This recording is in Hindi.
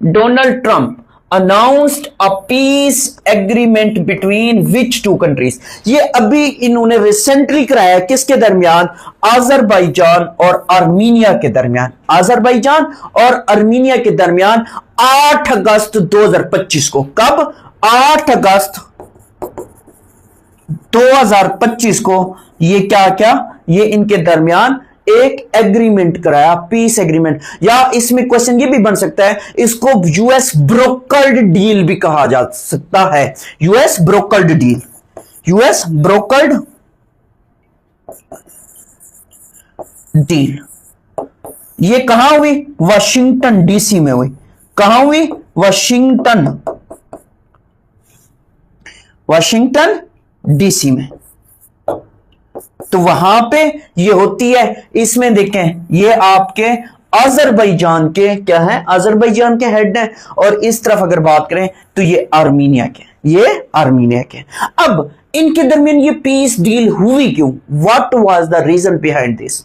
Donald Trump announced a peace agreement between which two countries. ये अभी इन्होंने रिसेंटली कराया, किसके दरमियान? अजरबैजान और आर्मीनिया के दरमियान। अजरबैजान और आर्मीनिया के दरमियान 8 अगस्त 2025 को। कब? 8 अगस्त 2025 को ये क्या ये इनके दरमियान एक एग्रीमेंट कराया, पीस एग्रीमेंट। या इसमें क्वेश्चन ये भी बन सकता है, इसको यूएस ब्रोकर्ड डील भी कहा जा सकता है। US brokered deal, US brokered deal. ये कहां हुई? वाशिंगटन डीसी में हुई। कहां हुई? वाशिंगटन डीसी में। तो वहां पे ये होती है। इसमें देखें, ये आपके अजरबैजान के क्या है? अजरबैजान के हेड हैं। और इस तरफ अगर बात करें तो ये आर्मीनिया के, ये आर्मीनिया के। अब इनके दरमियान ये पीस डील हुई क्यों? What was the reason behind this?